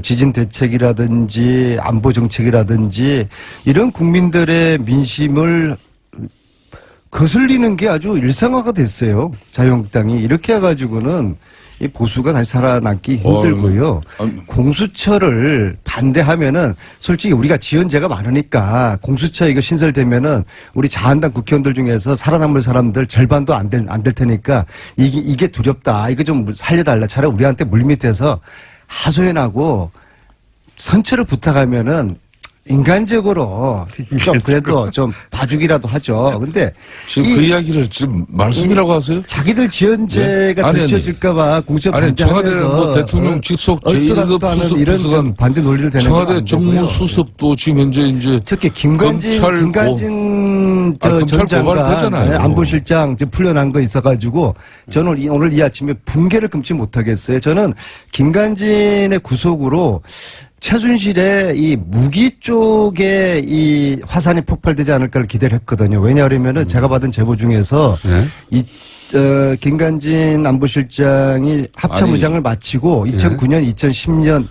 지진 대책이라든지 안보 정책이라든지 이런 국민들의 민심을 거슬리는 게 아주 일상화가 됐어요. 자유한국당이 이렇게 해가지고는 이 보수가 다시 살아남기 힘들고요. 공수처를 반대하면은 솔직히 우리가 지연제가 많으니까 공수처 이거 신설되면은 우리 자한당 국회의원들 중에서 살아남을 사람들 절반도 안 될 테니까 이게 두렵다. 이거 좀 살려달라. 차라리 우리한테 물밑에서 하소연하고 선처를 부탁하면은 인간적으로 좀 그래도 좀 봐주기라도 하죠. 근데 지금 그 이야기를 지금 말씀이라고 하세요? 자기들 지연제가 아니, 들춰질까봐 공천 아니, 청와대 반대하면서 뭐 대통령 직속 제1급 수석 이런 비서관 좀 반대 논리를 대는 청와대 정무수석도 지금 현재 이제 특히 김관진 검찰 전 장관 고발되잖아요. 안보실장 지금 풀려난 거 있어가지고 저는 오늘 이 아침에 붕괴를 금치 못하겠어요. 저는 김관진의 구속으로 최순실의 이 무기 쪽에 이 화산이 폭발되지 않을까를 기대를 했거든요. 왜냐하면은 제가 받은 제보 중에서 김관진 안보실장이 합참의장을 마치고 2009년, 2010년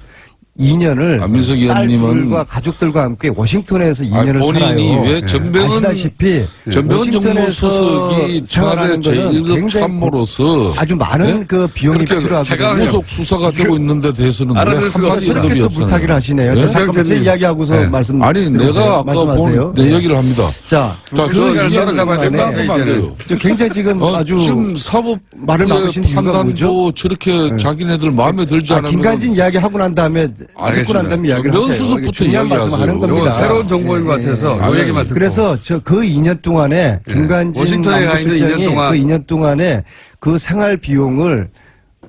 2년을 안민석 의원님은 딸들과 가족들과 함께 워싱턴에서 2년을 본인이 살아요. 왜 전병헌 아시다시피 전병헌 정무수석이 청와대 제1급 참모로서 아주 많은 그 비용이 필요하거든요. 구속 수사가 되고 있는데 대해서는 왜 알아들 수가 한마디 저렇게 언급이 또 없잖아요. 물타기를 하시네요. 예? 잠깐만 제 이야기하고서 말씀 아니 내가 아까 말씀하세요. 내 이야기를 합니다. 자, 자, 그 이야기를 따라잡아야 하면 됩니다, 안 이제는. 돼요. 굉장히 지금 아주 지금 사법 말을 막으신 이유가 판단도 뭐죠? 저렇게 자기네들 마음에 들지 않으면 김관진 이야기 하고 난 다음에 듣고 난 다음에 이야기를 하세요. 면수석부터 중요한 말씀 하는 이야기하세요. 겁니다. 새로운 정보인 것 같아서 이 얘기만 듣고. 그래서 그 2년 동안에 김관진 워싱턴에 가 있는 2년 안보실장이 동안. 그 2년 동안에 그 생활 비용을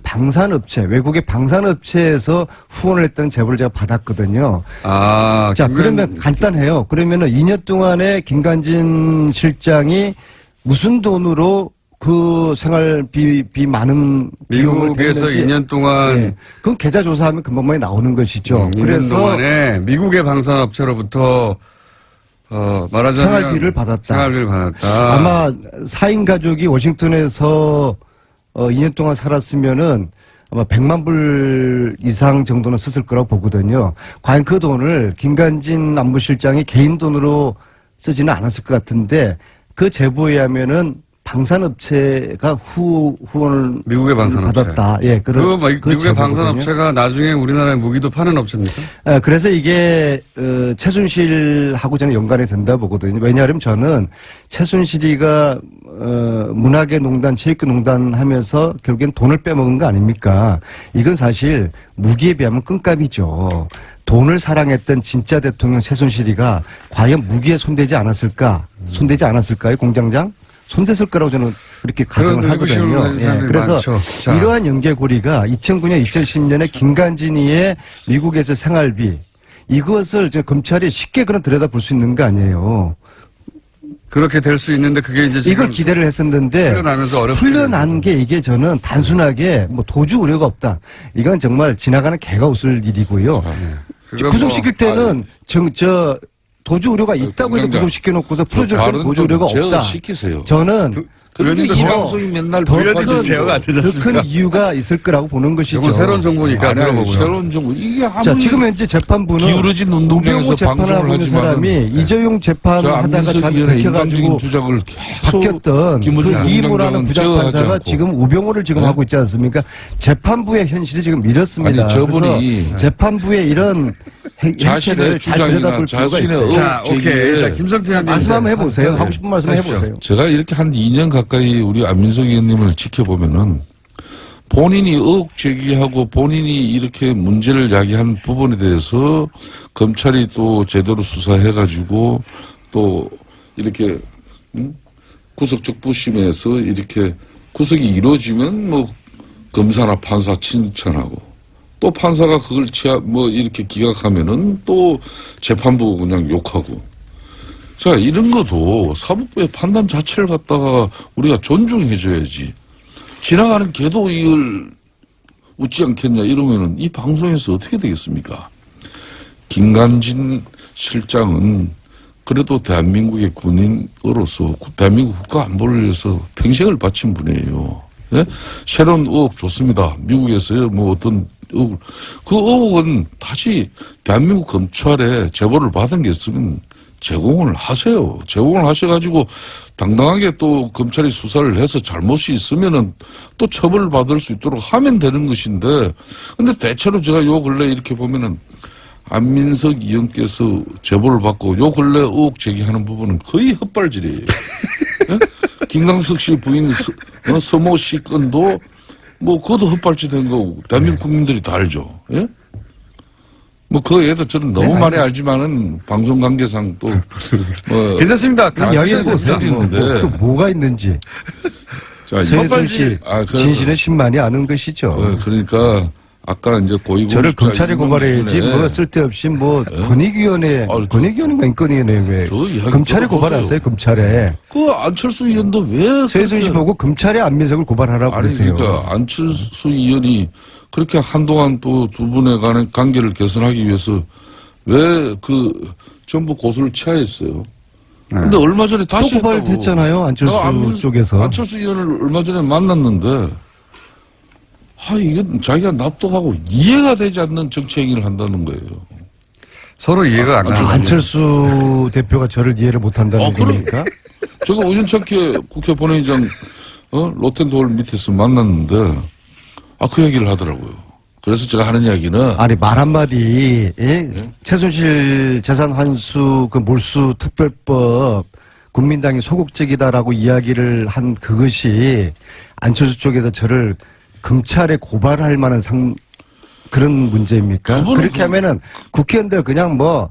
방산업체, 외국의 방산업체에서 후원을 했다는 제보를 제가 받았거든요. 자, 그러면 간단해요. 그러면은 2년 동안에 김관진 실장이 무슨 돈으로 그 생활비 많은 비용을 미국에서 냈는지 2년 동안 그건 계좌 조사하면 금방만이 나오는 것이죠. 2년 그래서 동안에 미국의 방산업체로부터 말하자면 생활비를 받았다. 생활비를 받았다. 아마 4인 가족이 워싱턴에서 2년 동안 살았으면은 아마 100만 불 이상 정도는 썼을 거라고 보거든요. 과연 그 돈을 김관진 안보실장이 개인 돈으로 쓰지는 않았을 것 같은데 그 제보에 의하면은 방산업체가 후원을 미국의 방산업체. 받았다. 예, 미국의 제보거든요. 방산업체가 나중에 우리나라에 무기도 파는 업체입니까? 그래서 이게 최순실하고 저는 연관이 된다 보거든요. 왜냐하면 저는 최순실이가 문화계 농단, 체육계 농단 하면서 결국엔 돈을 빼먹은 거 아닙니까? 이건 사실 무기에 비하면 끈값이죠. 돈을 사랑했던 진짜 대통령 최순실이가 과연 무기에 손대지 않았을까? 손대지 않았을까요, 공장장? 손댔을 거라고 저는 그렇게 가정을 하거든요. 예, 그래서 이러한 연계고리가 2009년, 2010년에 김관진이의 미국에서 생활비 이것을 이제 검찰이 쉽게 그런 들여다볼 수 있는 거 아니에요. 그렇게 될 수 있는데 그게 이제 지금 이걸 기대를 했었는데 풀려나면서 어렵게 풀려난 게 이게 저는 단순하게 뭐 도주 우려가 없다. 이건 정말 지나가는 개가 웃을 일이고요. 구속시킬 때는 도주 우려가 있다고 해서 구속시켜 놓고서 풀어줄 때는 도주 우려가 없다. 시키세요. 저는 그런데 이 방송이 맨날 제어가 안 되지 더 않습니까? 큰 이유가 있을 거라고 보는 것이죠. 이건 새로운 정보니까 들어보고요. 새로운 정보. 이게 아무리 자, 지금 현재 재판부는 기울어진 운동장에서 우병우 재판하고 방송을 있는 하지만 사람이 이재용 재판하다가 잘 들켜가지고 주장을 바뀌었던 그 이모라는 부장판사가 지금 우병우를 지금 하고 있지 않습니까? 재판부의 현실이 지금 이렇습니다. 아니, 저분이 그래서 재판부의 이런 행태를 잘 들여다볼 필요가 있어요. 자, 오케이. 자, 김성태 의원님. 말씀 한번 해보세요. 하고 싶은 말씀 해보세요. 제가 이렇게 한 2년 가까이 우리 안민석 의원님을 지켜보면은 본인이 의혹 제기하고 본인이 이렇게 문제를 야기한 부분에 대해서 검찰이 또 제대로 수사해가지고 또 이렇게 구속적부심에서 이렇게 구속이 이루어지면 뭐 검사나 판사 칭찬하고 또 판사가 그걸 이렇게 기각하면은 또 재판부 그냥 욕하고. 자, 이런 것도 사법부의 판단 자체를 갖다가 우리가 존중해줘야지. 지나가는 개도 이걸 웃지 않겠냐 이러면은 이 방송에서 어떻게 되겠습니까? 김관진 실장은 그래도 대한민국의 군인으로서 대한민국 국가 안보를 위해서 평생을 바친 분이에요. 예? 새로운 의혹 좋습니다. 미국에서요, 뭐 어떤 의혹, 그 의혹은 다시 대한민국 검찰에 제보를 받은 게 있으면 제공을 하세요. 제공을 하셔가지고 당당하게 또 검찰이 수사를 해서 잘못이 있으면은 또 처벌을 받을 수 있도록 하면 되는 것인데, 근데 대체로 제가 요 근래 이렇게 보면은 안민석 의원께서 제보를 받고 요 근래 의혹 제기하는 부분은 거의 헛발질이에요. 예? 김광석 씨 부인 서모 씨 건도 뭐 그것도 헛발질된 거고 대한민국 국민들이 다 알죠. 예? 뭐 그 애도 저는 너무 많이 알지만은 방송 관계상 또 뭐 괜찮습니다. 여기 보세요. 뭐가 있는지. 자, 최순실 씨 진실은 신만이 아는 것이죠. 그러니까 아까 이제 고위공직자 저를 검찰에 고발해야지 뭐 쓸데없이 뭐 권익위원회 권익위원회가 인권위원회 왜 검찰에 고발하세요. 검찰에. 그 안철수 의원도 왜 최순실 보고 검찰에 안민석을 고발하라고 그러세요. 그러니까 안철수 의원이 그렇게 한동안 또 두 분의 간의 관계를 개선하기 위해서 왜 그 전부 고소를 취하했어요. 근데 얼마 전에 다시 또 고발됐잖아요. 안철수 쪽에서. 안철수 의원을 얼마 전에 만났는데 이건 자기가 납득하고 이해가 되지 않는 정치 행위를 한다는 거예요. 서로 이해가 안 가요. 안철수 대표가 저를 이해를 못한다는 얘기입니까? 제가 우연찮게 국회 본회의장 로텐도홀 밑에서 만났는데 그 얘기를 하더라고요. 그래서 제가 하는 이야기는 아니 말 한마디 최순실 재산 환수 그 몰수 특별법 국민당이 소극적이다라고 이야기를 한 그것이 안철수 쪽에서 저를 검찰에 고발할 만한 그런 문제입니까? 그렇게 하면은 국회의원들 그냥 뭐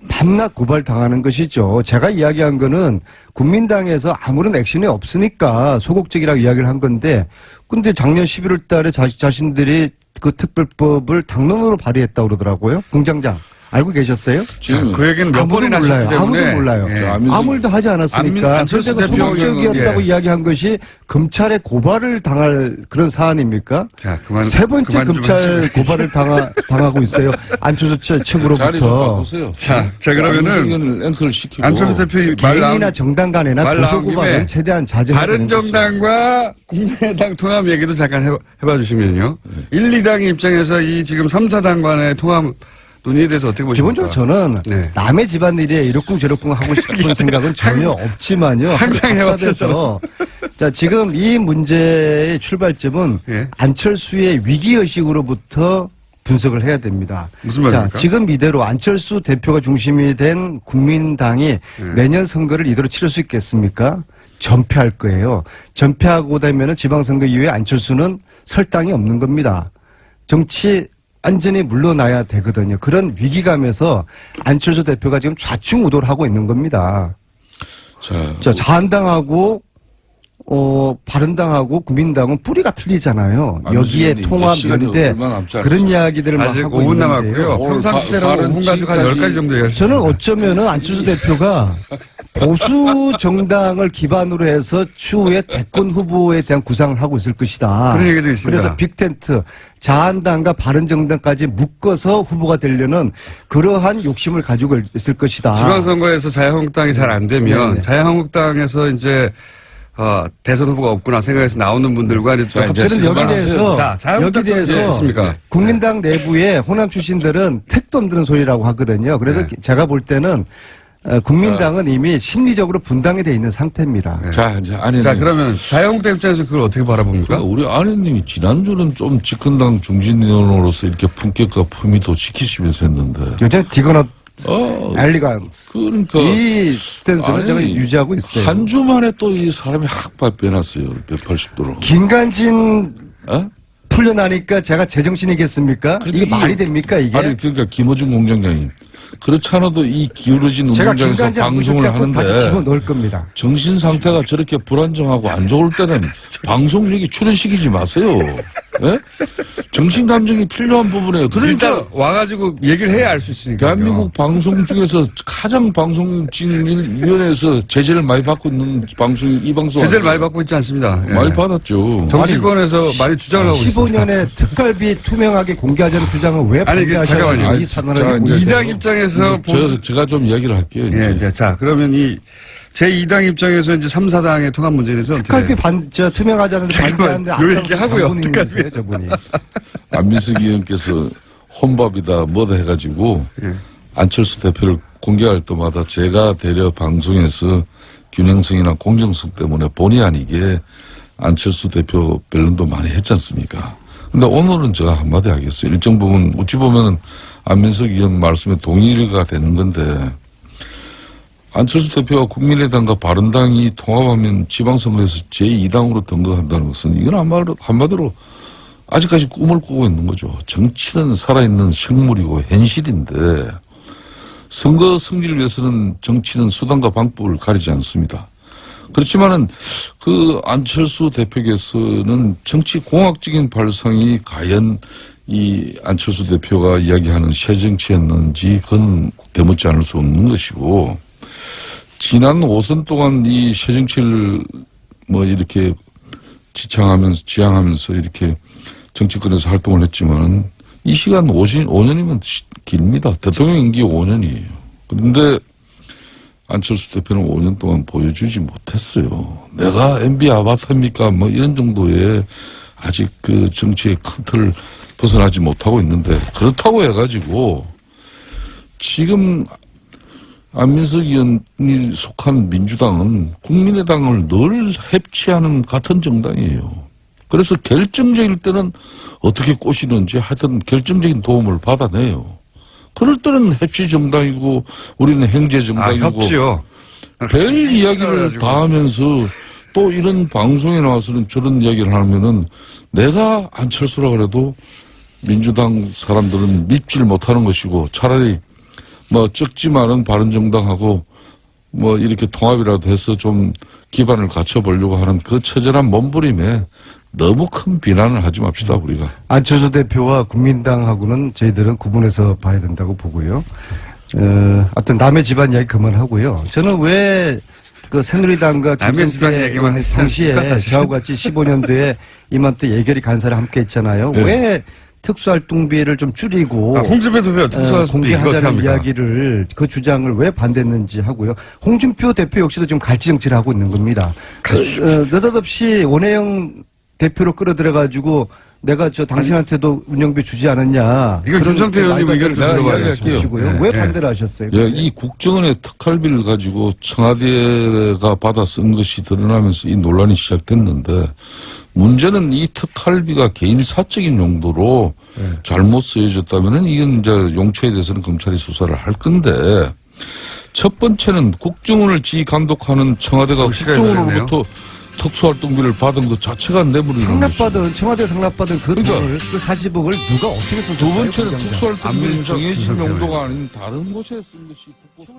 밤낮 고발 당하는 것이죠. 제가 이야기한 거는 국민당에서 아무런 액션이 없으니까 소극적이라고 이야기를 한 건데, 근데 작년 11월 달에 자신들이 그 특별법을 당론으로 발의했다고 그러더라고요. 공장장. 알고 계셨어요? 지금 그 얘기는 몇 아무도 번이나 몰라요. 하셨기 때문에. 아무도 몰라요. 예. 아무 일도 하지 않았으니까. 안철수 그때가 대표 소극적이었다고 예. 이야기한 것이 검찰의 고발을 당할 그런 사안입니까? 자, 그만. 세 번째 그만 좀 검찰 하시고. 고발을 당하고 있어요. 안철수 자리 좀 측으로부터. 바꾸세요. 자, 그러면은 안민석을 앵커를 시키고 안철수 대표 말 개인이나 나온 정당 간에나 말 나온 고소고발은 김에 최대한 자제해야 되는 거죠. 바른정당과 국민의당 통합 얘기도 잠깐 해봐 주시면요. 1, 2당의 입장에서 이 지금 3, 4당 간의 통합 논의에 대해서 어떻게 보십니까? 기본적으로 저는 네. 남의 집안일에 이러쿵저러쿵 하고 싶은 생각은 전혀 없지만요. 항상 해왔었죠. 자, 지금 이 문제의 출발점은 예. 안철수의 위기의식으로부터 분석을 해야 됩니다. 무슨 말입니까? 자, 지금 이대로 안철수 대표가 중심이 된 국민당이 내년 선거를 이대로 치를 수 있겠습니까? 전패할 거예요. 전패하고 되면은 지방선거 이후에 안철수는 설 땅이 없는 겁니다. 정치 완전히 물러나야 되거든요. 그런 위기감에서 안철수 대표가 지금 좌충우돌 하고 있는 겁니다. 자, 자한당하고 바른당하고 국민당은 뿌리가 틀리잖아요. 여기에 안민석님, 통합, 이제 시간이 연대 얼마 남지 않았죠. 그런 이야기들을 막 아직 하고 5분 있는데요. 남았고요. 오늘 평상시대로 바른 5분 가지고 한 지금까지 10가지 정도 얘기하셨습니다. 저는 어쩌면은 안철수 대표가 보수 정당을 기반으로 해서 추후에 대권 후보에 대한 구상을 하고 있을 것이다. 그런 얘기도 있습니다. 그래서 빅텐트, 자한당과 바른정당까지 묶어서 후보가 되려는 그러한 욕심을 가지고 있을 것이다. 지방선거에서 자유한국당이 잘 안 되면 네네. 자유한국당에서 이제 대선 후보가 없구나 생각해서 나오는 분들과 이제 또 자, 이제 합쳐서 저는 여기 그만하세요. 대해서 자, 자유한국당 여기 대해서 어떻습니까? 국민당 내부에 호남 출신들은 택도 없는 소리라고 하거든요. 그래서 네. 제가 볼 때는 국민당은 이미 심리적으로 분당이 돼 있는 상태입니다. 자, 이제 아니. 자, 그러면 자유한국당 입장에서 그걸 어떻게 바라봅니까? 우리 아내님이 지난주는 좀 집권당 중진위원으로서 이렇게 품격과 품위도 지키시면서 했는데. 요즘 디거넛 엘리간스. 그러니까. 이 스탠스를 아니, 제가 유지하고 있어요. 한 주 만에 또 이 사람이 확 변했어요. 180도로. 김관진 어? 풀려나니까 제가 제정신이겠습니까? 이게 말이 됩니까, 이게? 아니, 그러니까 김어준 공장장님. 그렇지 않아도 이 기울어진 제가 운동장에서 김관진 안 방송을 붙잡고 다시 하는데 집어넣을 겁니다. 정신 상태가 저렇게 불안정하고 안 좋을 때는 방송 얘기 출연시키지 마세요. 예? 정신 감정이 필요한 부분이에요. 그러니까 일단 와가지고 얘기를 해야 알 수 있으니까. 대한민국 방송 중에서 가장 방송진위원회에서 제재를 많이 받고 있는 방송이 이 방송 제재를 아니에요? 많이 받고 있지 않습니다. 예. 많이 받았죠. 정치권에서 많이 주장을 하고 있습니다. 15년에 특갈비 투명하게 공개하자는 주장을 왜 아니, 이게 반대하셔가지고 잠깐만요. 이 산하를 자, 입고 이제 있어요? 이당 입장에서 제가 좀 이야기를 할게요. 이제. 예, 이제 자, 그러면 이 제2당 입장에서 이제 3, 4당의 통합 문제에 대해서 특갈비 투명하자는데 반대하는데 요 얘기 하고요. 장본인이세요, 저분이. 안민석 의원께서 혼밥이다 뭐다 해가지고 예. 안철수 대표를 공개할 때마다 제가 대려 방송에서 균형성이나 공정성 때문에 본의 아니게 안철수 대표 변론도 많이 했지 않습니까? 근데 오늘은 제가 한마디 하겠어요. 일정 부분 어찌 보면은 안민석 의원 말씀에 동의가 되는 건데 안철수 대표와 국민의당과 바른당이 통합하면 지방선거에서 제2당으로 등극한다는 것은 이건 한마디로 아직까지 꿈을 꾸고 있는 거죠. 정치는 살아있는 생물이고 현실인데 선거 승리를 위해서는 정치는 수단과 방법을 가리지 않습니다. 그렇지만은 그 안철수 대표께서는 정치 공학적인 발상이 과연 이 안철수 대표가 이야기하는 새정치였는지 그건 되묻지 않을 수 없는 것이고 지난 5선 동안 이 새정치를 뭐 이렇게 지향하면서 이렇게 정치권에서 활동을 했지만은 이 시간 5년이면 길입니다. 대통령 임기 5년이에요. 그런데 안철수 대표는 5년 동안 보여주지 못했어요. 내가 MB 아바타입니까? 뭐 이런 정도의 아직 그 정치의 큰 틀을 벗어나지 못하고 있는데 그렇다고 해가지고 지금 안민석 의원이 속한 민주당은 국민의당을 늘 해치하는 같은 정당이에요. 그래서 결정적일 때는 어떻게 꼬시는지 하여튼 결정적인 도움을 받아내요. 그럴 때는 협치 정당이고 우리는 행제 정당이고 협치요. 별 이야기를 다 하면서 또 이런 방송에 나와서는 저런 이야기를 하면은 내가 안철수라 그래도 민주당 사람들은 믿질 못하는 것이고 차라리 뭐 적지만은 바른정당하고 뭐 이렇게 통합이라도 해서 좀 기반을 갖춰보려고 하는 그 처절한 몸부림에 너무 큰 비난을 하지 맙시다, 우리가. 안철수 대표와 국민당하고는 저희들은 구분해서 봐야 된다고 보고요. 어떤 남의 집안 이야기 그만하고요. 저는 왜 그 새누리당과 남의 집안 얘기만 김성태 당시에 저하고 같이 15년도에 이맘때 예결위 간사를 함께 했잖아요. 네. 왜 특수활동비를 좀 줄이고 홍준표 대표 특수활동비 이거 어떻게 공개하자는 합니까? 이야기를 그 주장을 왜 반대했는지 하고 홍준표 대표 역시도 지금 갈치 정치를 하고 있는 겁니다. 느닷없이 원혜영 대표로 끌어들여가지고 내가 당신한테도 운영비 주지 않았냐. 이거 김성태 의원님 의견을 좀 들어봐야겠어요. 네. 왜 반대를 하셨어요? 예, 이 국정원의 특활비를 가지고 청와대가 받아 쓴 것이 드러나면서 이 논란이 시작됐는데 문제는 이 특활비가 개인 사적인 용도로 잘못 쓰여졌다면은 이건 이제 용처에 대해서는 검찰이 수사를 할 건데 첫 번째는 국정원을 지휘 감독하는 청와대가 국정원으로부터 특수활동비를 받은 것 자체가 내버리는 것이죠. 청와대 상납받은 그 돈을, 그 40억을 누가 어떻게 썼을까요? 두 번째는 특수활동비는 정해진 용도가 아닌 다른 곳에 쓴 것이 국고